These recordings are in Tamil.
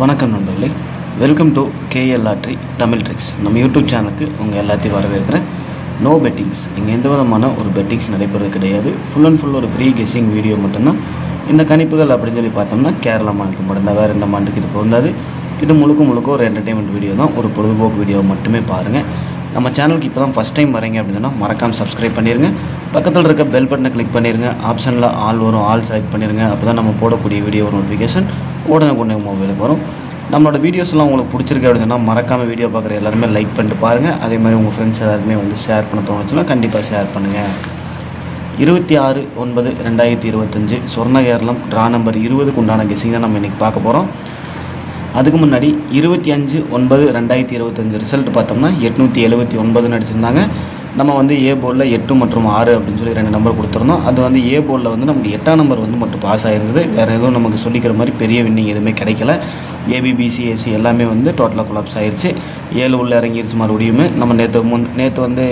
வணக்கம் நண்பர்களே, welcome to KL lottery Tamil tricks. நம்ம யூடியூப் சேனலுக்கு உங்கள் எல்லாத்தையும் வரவேற்கிறேன். நோ பெட்டிங்ஸ், இங்கே எந்த விதமான ஒரு பெட்டிங்ஸ் நடைபெறது கிடையாது. ஃபுல் அண்ட் ஃபுல் ஒரு ஃப்ரீ கெஸ்ஸிங் வீடியோ மட்டும்தான். இந்த கணிப்புகள் அப்படின்னு சொல்லி பார்த்தோம்னா கேரளா மாநிலத்துக்கு மட்டும்தான், வேறு எந்த மாநிலத்துக்கு இது பொருந்தாது. இது முழுக்க ஒரு என்டர்டெயின்மெண்ட் வீடியோ தான், ஒரு பொழுதுபோக்கு வீடியோ மட்டுமே பாருங்கள். நம்ம சேனலுக்கு இப்போ தான் ஃபஸ்ட் டைம் வரீங்க அப்படின்னா மறக்காமல் சப்ஸ்கிரைப் பண்ணிடுங்க. பக்கத்தில் இருக்க பெல் பட்டனை கிளிக் பண்ணிடுங்க. ஆப்ஷனில் ஆல் வரும், ஆல் செலக்ட் பண்ணிடுங்க. அப்போ தான் நம்ம போடக்கூடிய வீடியோ நோட்டிஃபிகேஷன் உடனே மொபைலுக்கு வரும். நம்மளோட வீடியோஸ்லாம் உங்களுக்கு பிடிச்சிருக்கு அப்படின்னா மறக்காமல் வீடியோ பார்க்குற எல்லாருமே லைக் பண்ணிட்டு பாருங்கள். அதே மாதிரி உங்கள் ஃப்ரெண்ட்ஸ் எல்லாருமே வந்து ஷேர் பண்ண தோணுச்சுன்னா கண்டிப்பாக ஷேர் பண்ணுங்கள். 26/9/2025 சொர்ண கேரளம் ட்ரா நம்பர் 20க்கு உண்டான கெஸ்ஸிங் தான் நம்ம இன்றைக்கி பார்க்க போகிறோம். அதுக்கு முன்னாடி 25/9/2025 ரிசல்ட் பார்த்தோம்னா 879 அடிச்சிருந்தாங்க. நம்ம வந்து ஏ போர்டில் 8 மற்றும் 6 அப்படின்னு சொல்லி 2 நம்பர் கொடுத்துருந்தோம். அது வந்து ஏ போர்டில் வந்து நமக்கு 8ஆம் நம்பர் வந்து மட்டும் பாஸ் ஆகிருந்தது. வேறு எதுவும் நமக்கு சொல்லிக்கிற மாதிரி பெரிய வின்னிங் எதுவுமே கிடைக்கல. ஏபிபிசி ஏசி எல்லாமே வந்து டோட்டலாக கொலாப்ஸ் ஆயிடுச்சு. 7 உள்ள இறங்கிருச்சு மறுபடியும். நம்ம நேற்று வந்து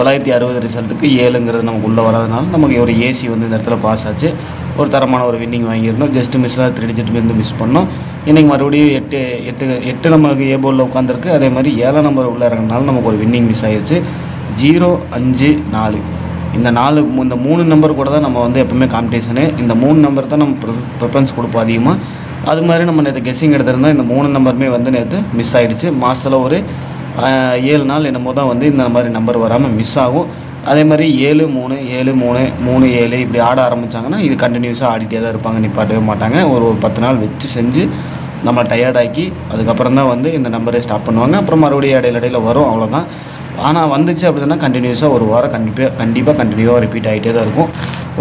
960 ரிசல்ட்டுக்கு 7ங்கிறது நமக்கு உள்ளே வராதனால நமக்கு ஒரு ஏசி வந்து இந்த இடத்துல பாஸ் ஆச்சு. ஒரு தரமான ஒரு வின்னிங் வாங்கியிருந்தோம். ஜஸ்ட் மிஸ்ஸாக 3 டிஜிட் வந்து மிஸ் பண்ணோம். இன்றைக்கி மறுபடியும் 8 நமக்கு ஏ போர்டில் உட்காந்துருக்கு. அதே மாதிரி 7ஆம் நம்பர் உள்ளே இறங்கினாலும் நமக்கு ஒரு வின்னிங் மிஸ் ஆயிடுச்சு. 0, 5, 4 இந்த 3 நம்பர் கூட தான் நம்ம வந்து எப்போவுமே காம்படிஷனு. இந்த 3 நம்பர் தான் நம்ம ப்ரிஃபரன்ஸ் கொடுப்போம் அதிகமாக. அது மாதிரி நம்ம நேற்று கெஸ்ஸிங் எடுத்திருந்தோம். இந்த 3 நம்பருமே வந்து நேற்று மிஸ் ஆகிடுச்சு. மாதத்தில் ஒரு 7 நாள் என்னமோ தான் வந்து இந்த மாதிரி நம்பர் வராமல் மிஸ் ஆகும். அதே மாதிரி 7, 3, 7, 3, 3, 7 இப்படி ஆட ஆரம்பித்தாங்கன்னா இது கண்டினியூஸாக ஆடிட்டே தான் இருப்பாங்க, நிப்பாட்டவே மாட்டாங்க. ஒரு 10 நாள் வச்சு செஞ்சு நம்ம டயர்டாக்கி அதுக்கப்புறம் தான் வந்து இந்த நம்பரே ஸ்டாப் பண்ணுவாங்க. அப்புறம் மறுபடியும் இடையில வரும், அவ்வளோதான். ஆனால் வந்துச்சு அப்படின்னா கண்டினியூஸாக ஒரு வாரம் கண்டிப்பாக கண்டினியூவாக ரிப்பீட் ஆகிட்டே தான் இருக்கும்.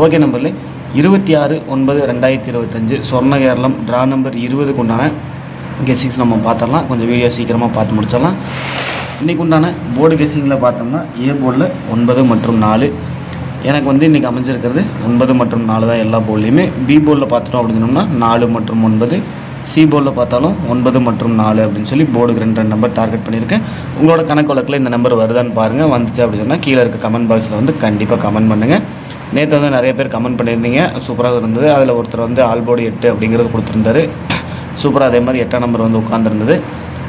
ஓகே நம்பர்ல 26/9/2025 சொர்ண கேரளம் ட்ரா நம்பர் 20க்கு உண்டான கெஸ்ஸிங்ஸ் நம்ம பார்த்துடலாம். கொஞ்சம் வீடியோ சீக்கிரமாக பார்த்து முடிச்சிடலாம். இன்றைக்கு உண்டான போர்டு கெஸ்ஸிங்கில் பார்த்தோம்னா ஏ போர்டில் 9 மற்றும் 4 எனக்கு வந்து இன்றைக்கி அமைஞ்சிருக்கிறது 9 மற்றும் 4 தான் எல்லா போர்ட்லேயுமே. பி போர்டில் பார்த்துட்டோம் அப்படின்னோம்னா 4 மற்றும் 9, சி போர்டில் பார்த்தாலும் 9 மற்றும் 4 அப்படின்னு சொல்லி போர்டுக்கு 2 நம்பர் டார்கெட் பண்ணியிருக்கேன். உங்களோட கணக்கு வழக்கில் இந்த நம்பர் வருதான்னு பாருங்கள். வந்துச்சு அப்படின்னா கீழே இருக்க கமெண்ட் பாக்ஸில் வந்து கண்டிப்பாக கமெண்ட் பண்ணுங்கள். நேற்று வந்து நிறைய பேர் கமெண்ட் பண்ணியிருந்தீங்க, சூப்பராக இருந்தது. அதில் ஒருத்தர் வந்து ஆல் போர்டு 8 அப்படிங்கிறது கொடுத்துருந்தாரு, சூப்பராக. அதே மாதிரி 8ஆம் நம்பர் வந்து உட்காந்துருந்தது.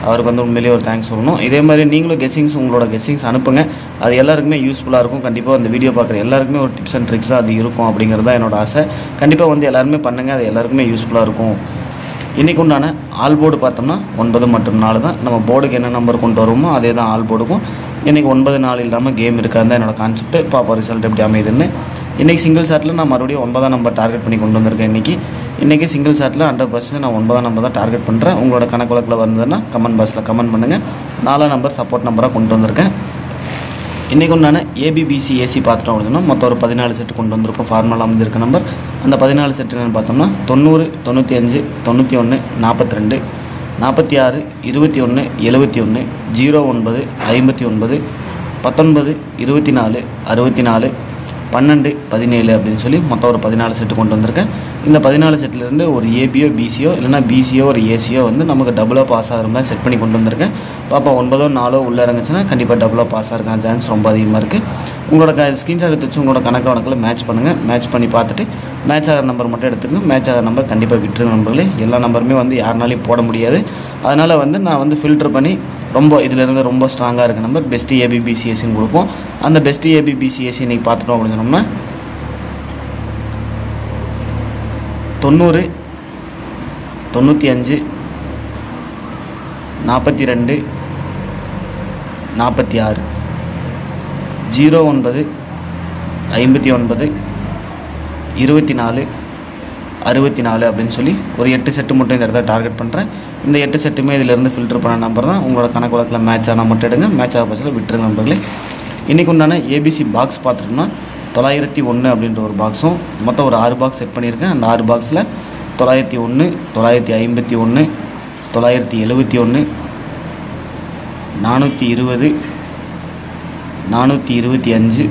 அவருக்கு வந்து உண்மையிலேயே ஒரு தேங்க்ஸ் சொல்லணும். இதே மாதிரி நீங்களும் உங்களோட கெஸ்ஸிங்ஸ் அனுப்புங்க. அது எல்லாருக்குமே யூஸ்ஃபுல்லாக இருக்கும். கண்டிப்பாக அந்த வீடியோ பார்க்குற எல்லாருக்குமே ஒரு டிப்ஸ் அண்ட் ட்ரிக்ஸாக அது இருக்கும் அப்படிங்கிறது தான் என்னோட ஆசை. கண்டிப்பாக வந்து எல்லாருமே பண்ணுங்கள், அது எல்லாருக்குமே யூஸ்ஃபுல்லாக இருக்கும். இன்றைக்கு உண்டான ஆல் போர்டு பார்த்தோம்னா 9 மற்றும் 4 தான். நம்ம போர்டுக்கு என்ன நம்பர் கொண்டு வருவோமோ அதே தான் ஆல் போர்டுக்கும். இன்றைக்கி 9, 4 இல்லாமல் கேம் இருக்காது தான் என்னோட கான்செப்ட். பாப்பா ரிசல்ட் எப்படி அமையுதுன்னு. இன்றைக்கி சிங்கிள் ஷாட்டில் நான் மறுபடியும் 9ஆம் நம்பர் டார்கெட் பண்ணி கொண்டு வந்திருக்கேன். இன்றைக்கி சிங்கிள் ஷாட்டில் 100% நான் 9ஆம் நம்பர் தான் டார்கெட் பண்ணுறேன். உங்களோட கணக்கு வழக்கில் வந்ததுன்னா கமெண்ட் பாக்ஸில் கமெண்ட் பண்ணுங்கள். 4ஆம் நம்பர் சப்போர்ட் நம்பராக கொண்டு வந்திருக்கேன். இன்றைக்கு உண்டான ஏபிபிசி ஏசி பார்த்துட்டோம் அப்படின்னா மொத்தம் ஒரு 14 செட்டு கொண்டு வந்திருக்கோம். ஃபார்மலாக அமைஞ்சிருக்க நம்பர். அந்த 14 செட்டு என்னென்னு பார்த்தோம்னா 90, 95, 91, 42, 46, 21, 71, 09, 59, 19, 24, 64, 12, 17 அப்படின்னு சொல்லி மொத்தம் ஒரு 14 செட்டு கொண்டு வந்திருக்கேன். இந்த 14 செட்டிலேருந்து ஒரு ஏபியோ பிசியோ இல்லைனா பிசியோ ஒரு ஏசியோ வந்து நமக்கு டபுளாக பாஸ் ஆகிற மாதிரி செட் பண்ணி கொண்டு வந்திருக்கேன். பாப்பா 9, 4 உள்ளே இறங்குச்சுன்னா கண்டிப்பாக டபுளாக பாஸ் ஆகிருக்கான சான்ஸ் ரொம்ப அதிகமாக இருக்குது. உங்களோட ஸ்க்ரீன்ஷாட் எடுத்து வச்சு உங்களோட கணக்கில் மேட்ச் பண்ணுங்கள். மேட்ச் பண்ணி பார்த்துட்டு மேட்ச் ஆகிற நம்பர் மட்டும் எடுத்துக்கங்க. மேட்ச் ஆகிற நம்பர் கண்டிப்பாக விட்டுருங்க நண்பர்களே. எல்லா நம்பருமே வந்து யாருனாலையும் போட முடியாது. அதனால் வந்து நான் வந்து ஃபில்டர் பண்ணி இதிலேருந்து ரொம்ப ஸ்ட்ராங்காக இருக்க நம்பர் பெஸ்ட் ஏபிபிசிஎஸ்சின்னு கொடுப்போம். அந்த பெஸ்ட் ஏபிபிசிஎஸ்சி இன்றைக்கி பார்த்துட்டோம் அப்படின்னு சொன்னோம்னா 90, 95, 42, 46, 09, 59, 24, 64 அப்படின்னு சொல்லி ஒரு 8 செட்டு மட்டும் இந்த இடத்துல டார்கெட் பண்ணுறேன். இந்த 8 செட்டுமே இதிலேருந்து ஃபில்டர் பண்ண நம்பர் தான். உங்களோட கணக்கு வழக்கில் மேட்ச் ஆனால் மட்டும் எடுங்க. மேட்ச் ஆக பட்சத்தில் விட்டுருங்க நம்பர்களே. இன்றைக்கு உண்டான ஏபிசி பாக்ஸ் பார்த்துட்டோம்னா 901 அப்படின்ற ஒரு பாக்ஸும் மொத்தம் ஒரு 6 பாக்ஸ் செட் பண்ணியிருக்கேன். அந்த 6 பாக்ஸில் 901, 951, 971, 420, 425,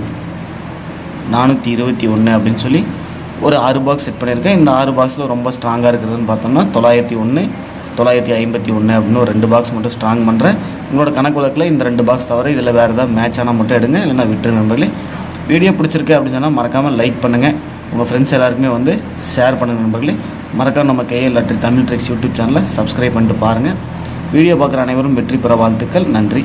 421 அப்படின்னு சொல்லி ஒரு 6 பாக்ஸ் செட் பண்ணியிருக்கேன். இந்த 6 பாக்ஸில் ரொம்ப ஸ்ட்ராங்காக இருக்கிறதுன்னு பார்த்தோம்னா 901, 951 அப்படின்னு ஒரு 2 பாக்ஸ் மட்டும் ஸ்ட்ராங் பண்ணுறேன். உங்களோட கணக்கு வழக்கில் இந்த 2 பாக்ஸ் தவிர இதில் வேறு ஏதாவது மேட்ச் ஆனால் மட்டும் எடுங்க, இல்லைனா விட்டுருங்க நண்பர்களே. வீடியோ பிடிச்சிருக்கு அப்படின்னு சொன்னால் மறக்காமல் லைக் பண்ணுங்கள். உங்கள் ஃப்ரெண்ட்ஸ் எல்லாருக்குமே வந்து ஷேர் பண்ணுங்கள் நண்பர்களே. மறக்காம நம்ம KL lottery Tamil tricks YouTube சேனலை சப்ஸ்கிரைப் பண்ணிட்டு பாருங்கள். வீடியோ பார்க்குற அனைவரும் வெற்றி பெற வாழ்த்துக்கள். நன்றி.